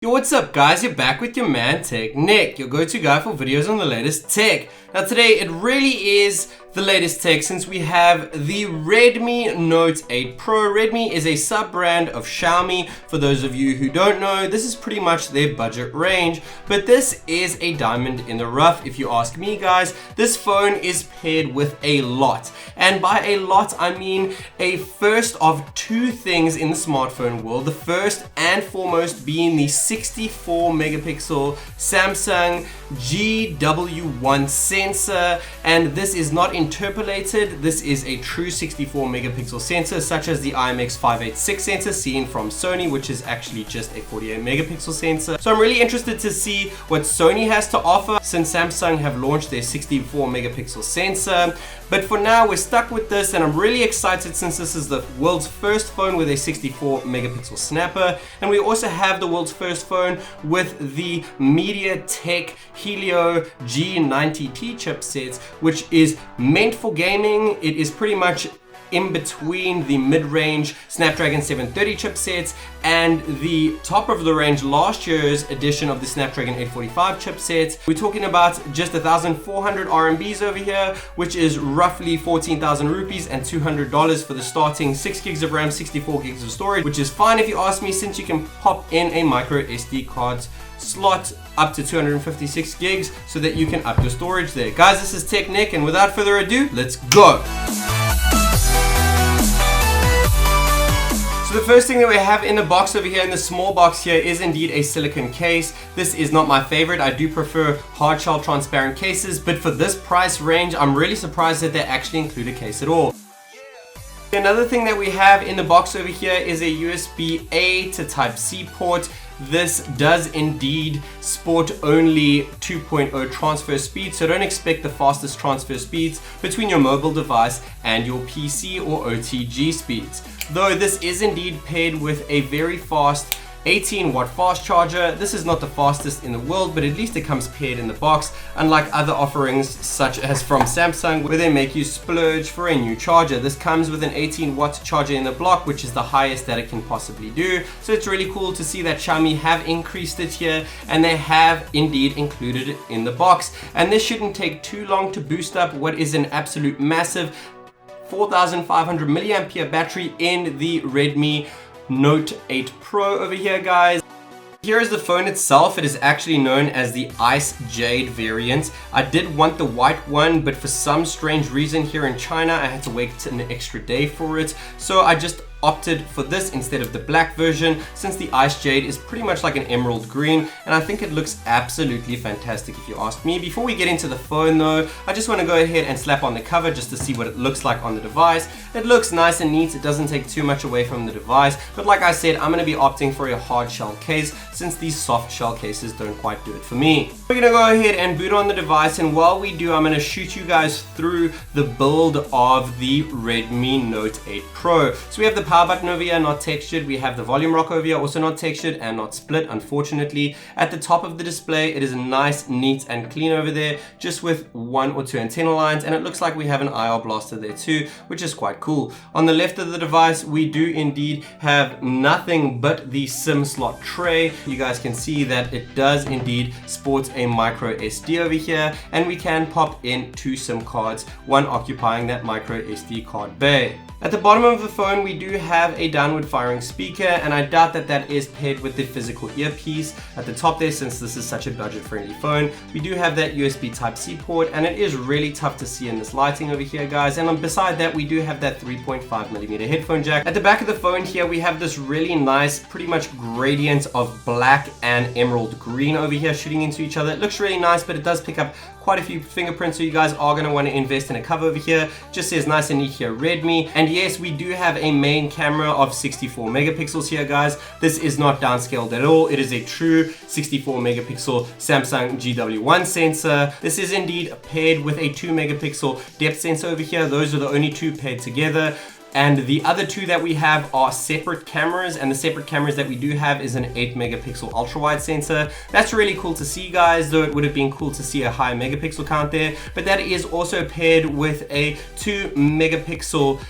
Yo, what's up guys? You're back with your man TechNick, your go-to guy for videos on the latest tech. Now today it really is the latest tech since we have the Redmi Note 8 Pro. Redmi is a sub-brand of Xiaomi. For those of you who don't know, this is pretty much their budget range, but this is a diamond in the rough if you ask me guys. This phone is paired with a lot, and by a lot I mean a first of two things in the smartphone world. The first and foremost being the 64 megapixel Samsung GW1 Sensor, and this is not interpolated. This is a true 64 megapixel sensor, such as the IMX586 sensor seen from Sony, which is actually just a 48 megapixel sensor. So I'm really interested to see what Sony has to offer since Samsung have launched their 64 megapixel sensor. But for now we're stuck with this, and I'm really excited since this is the world's first phone with a 64 megapixel snapper, and we also have the world's first phone with the MediaTek Helio G90T chipsets, which is meant for gaming. It is pretty much in between the mid-range Snapdragon 730 chipsets and the top of the range last year's edition of the Snapdragon 845 chipsets. We're talking about just 1,400 RMBs over here, which is roughly 14,000 rupees and $200 for the starting 6 gigs of RAM, 64 gigs of storage, which is fine if you ask me, since you can pop in a micro SD card slot up to 256 gigs so that you can up your storage there. Guys, this is TechNick, and without further ado, let's go. So the first thing that we have in the box over here, in the small box here, is indeed a silicone case. This is not my favorite. I do prefer hard shell transparent cases, but for this price range, I'm really surprised that they actually include a case at all. Another thing that we have in the box over here is a USB-A to Type-C port. This does indeed sport only 2.0 transfer speed, so don't expect the fastest transfer speeds between your mobile device and your PC or OTG speeds. Though this is indeed paired with a very fast 18-watt fast charger. This is not the fastest in the world, but at least it comes paired in the box, unlike other offerings such as from Samsung where they make you splurge for a new charger. This comes with an 18-watt charger in the block, which is the highest that it can possibly do. So it's really cool to see that Xiaomi have increased it here, and they have indeed included it in the box. And this shouldn't take too long to boost up what is an absolute massive 4,500 milliampere battery in the Redmi Note 8 Pro over here, guys. Here is the phone itself. It is actually known as the Ice Jade variant. I did want the white one, but for some strange reason here in China I had to wait an extra day for it, so I just opted for this instead of the black version, since the Ice Jade is pretty much like an emerald green, and I think it looks absolutely fantastic if you ask me. Before we get into the phone though, I just want to go ahead and slap on the cover just to see what it looks like on the device. It looks nice and neat. It doesn't take too much away from the device, but like I said, I'm going to be opting for a hard shell case since these soft shell cases don't quite do it for me. We're going to go ahead and boot on the device, and while we do, I'm going to shoot you guys through the build of the Redmi Note 8 Pro. So we have the power button over here, not textured. We have the volume rock over here, also not textured and not split, unfortunately. At the top of the display, it is nice, neat and clean over there, just with 1 or 2 antenna lines, and it looks like we have an IR blaster there too, which is quite cool. On the left of the device, we do indeed have nothing but the SIM slot tray. You guys can see that it does indeed sport a micro SD over here, and we can pop in 2 SIM cards, one occupying that micro SD card bay. At the bottom of the phone, we do have a downward firing speaker, and I doubt that that is paired with the physical earpiece. At the top there, since this is such a budget-friendly phone, we do have that USB Type-C port, and it is really tough to see in this lighting over here, guys. And beside that, we do have that 3.5mm headphone jack. At the back of the phone here, we have this really nice, pretty much gradient of black and emerald green over here shooting into each other. It looks really nice, but it does pick up quite a few fingerprints, so you guys are going to want to invest in a cover over here. Just says nice and neat here, Redmi. And yes, we do have a main camera of 64 megapixels here, guys. This is not downscaled at all. It is a true 64 megapixel Samsung GW1 sensor. This is indeed paired with a 2 megapixel depth sensor over here. Those are the only two paired together. And the other two that we have are separate cameras, and the separate cameras that we do have is an 8 megapixel ultra wide sensor. That's really cool to see, guys, though it would have been cool to see a high megapixel count there, but that is also paired with a 2 megapixel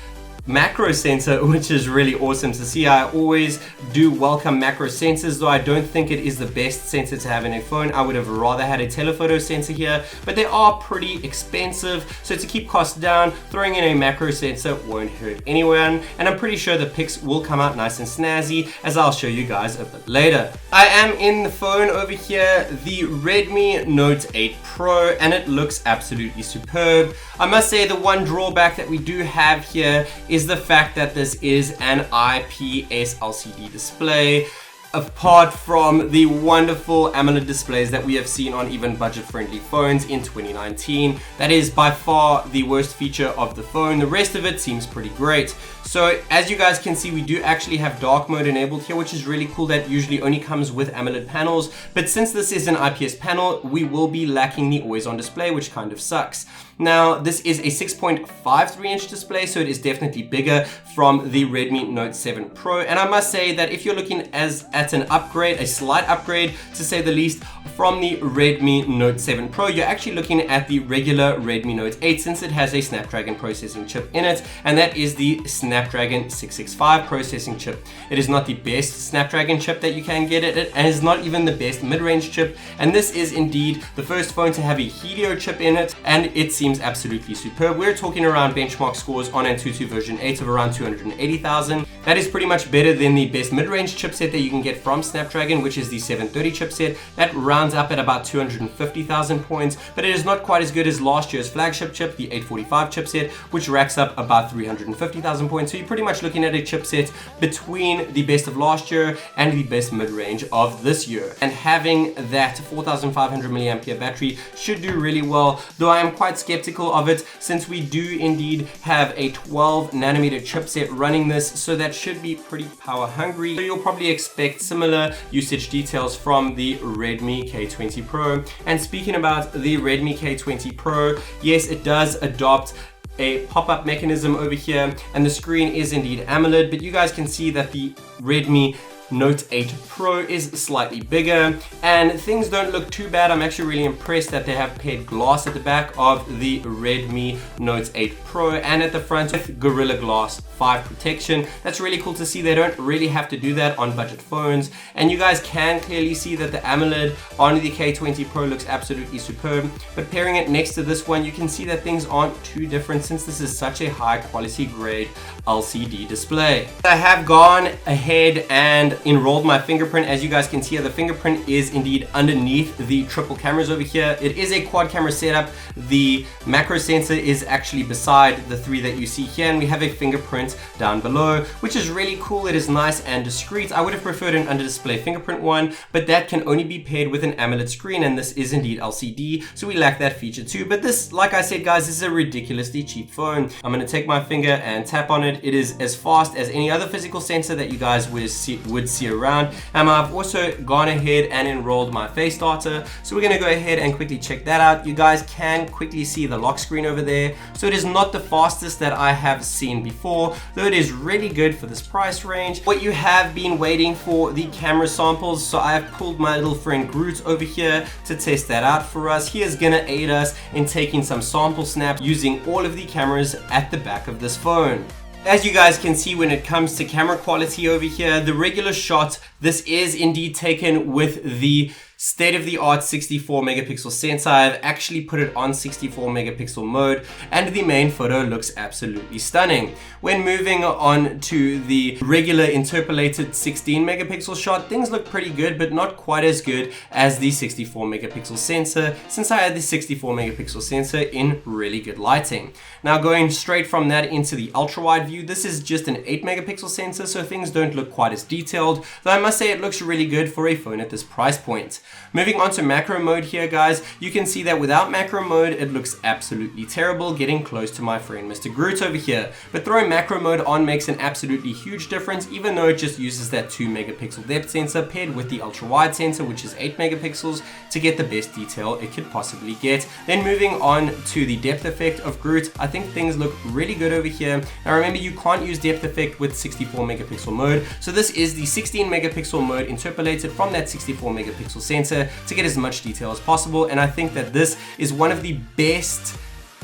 macro sensor, which is really awesome to see. I always do welcome macro sensors, though I don't think it is the best sensor to have in a phone. I would have rather had a telephoto sensor here, but they are pretty expensive, so to keep costs down, throwing in a macro sensor won't hurt anyone, and I'm pretty sure the pics will come out nice and snazzy, as I'll show you guys a bit later. I am in the phone over here, the Redmi Note 8 Pro, and it looks absolutely superb. I must say the one drawback that we do have here is the fact that this is an IPS LCD display. Apart from the wonderful AMOLED displays that we have seen on even budget-friendly phones in 2019, that is by far the worst feature of the phone. The rest of it seems pretty great. So as you guys can see, we do actually have dark mode enabled here, which is really cool. That usually only comes with AMOLED panels, but since this is an IPS panel, we will be lacking the always on display, which kind of sucks. Now, this is a 6.53-inch display, so it is definitely bigger from the Redmi Note 7 Pro. And I must say that if you're looking at an upgrade, a slight upgrade to say the least, from the Redmi Note 7 Pro, you're actually looking at the regular Redmi Note 8, since it has a Snapdragon processing chip in it, and that is the Snapdragon 665 processing chip. It is not the best Snapdragon chip that you can get at it, and it's not even the best mid-range chip, and this is indeed the first phone to have a Helio chip in it, and it seems absolutely superb. We're talking around benchmark scores on Antutu version 8 of around 280,000. That is pretty much better than the best mid-range chipset that you can get from Snapdragon, which is the 730 chipset. That rounds up at about 250,000 points, but it is not quite as good as last year's flagship chip, the 845 chipset, which racks up about 350,000 points. So you're pretty much looking at a chipset between the best of last year and the best mid-range of this year. And having that 4,500 milliampere battery should do really well, though I am quite skeptical of it, since we do indeed have a 12 nanometer chipset running this, so that should be pretty power hungry. So you'll probably expect similar usage details from the Redmi K20 Pro. And speaking about the Redmi K20 Pro, yes, it does adopt a pop-up mechanism over here, and the screen is indeed AMOLED, but you guys can see that the Redmi Note 8 Pro is slightly bigger, and things don't look too bad. I'm actually really impressed that they have paired glass at the back of the Redmi Note 8 Pro and at the front with Gorilla Glass 5 protection. That's really cool to see. They don't really have to do that on budget phones, and you guys can clearly see that the AMOLED on the K20 Pro looks absolutely superb, but pairing it next to this one, you can see that things aren't too different, since this is such a high quality grade LCD display. I have gone ahead and enrolled my fingerprint. As you guys can see here, the fingerprint is indeed underneath the triple cameras over here. It is a quad camera setup. The macro sensor is actually beside the three that you see here, and we have a fingerprint down below, which is really cool. It is nice and discreet. I would have preferred an under display fingerprint one, but that can only be paired with an AMOLED screen, and this is indeed LCD, so we lack that feature too. But this, like I said guys, this is a ridiculously cheap phone. I'm going to take my finger and tap on it. It is as fast as any other physical sensor that you guys would see around. I've also gone ahead and enrolled my face data, so we're going to go ahead and quickly check that out. You guys can quickly see the lock screen over there, so it is not the fastest that I have seen before, though it is really good for this price range. What you have been waiting for, the camera samples, so I have pulled my little friend Groot over here to test that out for us. He is going to aid us in taking some sample snaps using all of the cameras at the back of this phone. As you guys can see, when it comes to camera quality over here, the regular shot, this is indeed taken with the state-of-the-art 64 megapixel sensor. I've actually put it on 64 megapixel mode, and the main photo looks absolutely stunning. When moving on to the regular interpolated 16 megapixel shot, things look pretty good, but not quite as good as the 64 megapixel sensor, since I had the 64 megapixel sensor in really good lighting. Now going straight from that into the ultra wide view, this is just an 8 megapixel sensor, so things don't look quite as detailed, though I must say it looks really good for a phone at this price point. Moving on to macro mode here guys, you can see that without macro mode it looks absolutely terrible, getting close to my friend Mr. Groot over here. But throwing macro mode on makes an absolutely huge difference, even though it just uses that 2 megapixel depth sensor paired with the ultra wide sensor, which is 8 megapixels, to get the best detail it could possibly get. Then moving on to the depth effect of Groot, I think things look really good over here. Now remember, you can't use depth effect with 64 megapixel mode, so this is the 16 megapixel mode interpolated from that 64 megapixel sensor to get as much detail as possible. And I think that this is one of the best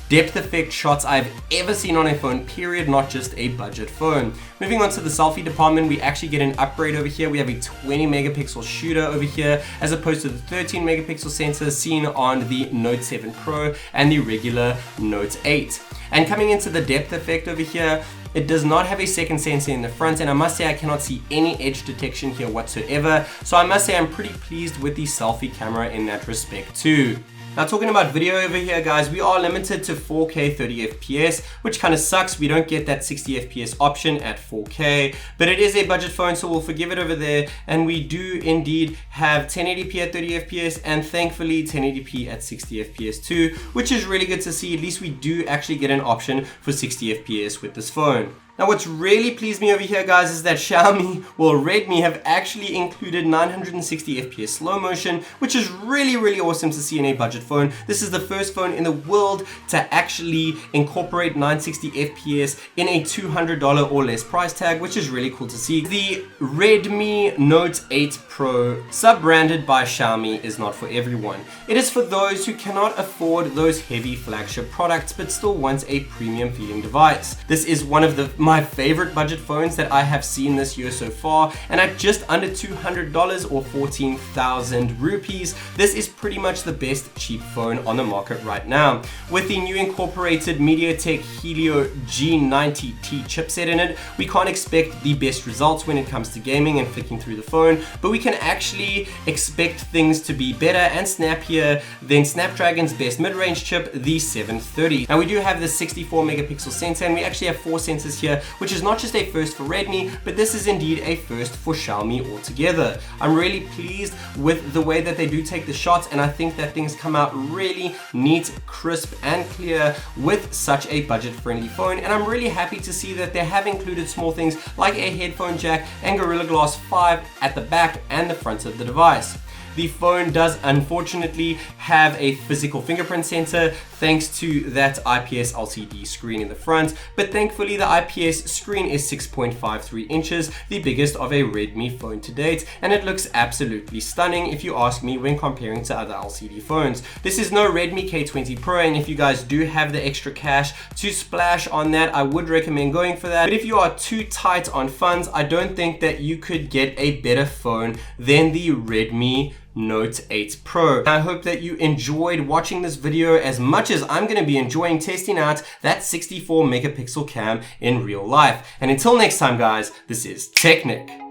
depth effect shots I've ever seen on a phone, period, not just a budget phone. Moving on to the selfie department, we actually get an upgrade over here. We have a 20 megapixel shooter over here, as opposed to the 13 megapixel sensor seen on the Note 7 Pro and the regular Note 8. And coming into the depth effect over here, it does not have a second sensor in the front, and I must say I cannot see any edge detection here whatsoever. So I must say I'm pretty pleased with the selfie camera in that respect too. Now talking about video over here, guys, we are limited to 4K 30 FPS, which kind of sucks. We don't get that 60 FPS option at 4K, but it is a budget phone, so we'll forgive it over there. And we do indeed have 1080p at 30 FPS and thankfully 1080p at 60 FPS too, which is really good to see. At least we do actually get an option for 60 FPS with this phone. Now what's really pleased me over here, guys, is that Xiaomi, well, Redmi, have actually included 960 FPS slow motion, which is really awesome to see in a budget phone. This is the first phone in the world to actually incorporate 960 FPS in a $200 or less price tag, which is really cool to see. The Redmi Note 8 Pro, sub-branded by Xiaomi, is not for everyone. It is for those who cannot afford those heavy flagship products but still want a premium feeling device. This is one of my favorite budget phones that I have seen this year so far, and at just under $200 or 14,000 rupees, this is pretty much the best cheap phone on the market right now. With the new incorporated MediaTek Helio G90T chipset in it, we can't expect the best results when it comes to gaming and flicking through the phone, but we can actually expect things to be better and snappier than Snapdragon's best mid-range chip, the 730. Now we do have the 64 megapixel sensor, and we actually have 4 sensors here, which is not just a first for Redmi, but this is indeed a first for Xiaomi altogether. I'm really pleased with the way that they do take the shots, and I think that things come out really neat, crisp, and clear with such a budget-friendly phone. And I'm really happy to see that they have included small things like a headphone jack and Gorilla Glass 5 at the back and the front of the device. The phone does unfortunately have a physical fingerprint sensor thanks to that IPS LCD screen in the front, but thankfully the IPS screen is 6.53 inches, the biggest of a Redmi phone to date, and it looks absolutely stunning if you ask me when comparing to other LCD phones. This is no Redmi K20 Pro, and if you guys do have the extra cash to splash on that, I would recommend going for that. But if you are too tight on funds, I don't think that you could get a better phone than the Redmi Note 8 Pro. I hope that you enjoyed watching this video as much as I'm going to be enjoying testing out that 64 megapixel cam in real life. And until next time, guys, this is TechNick.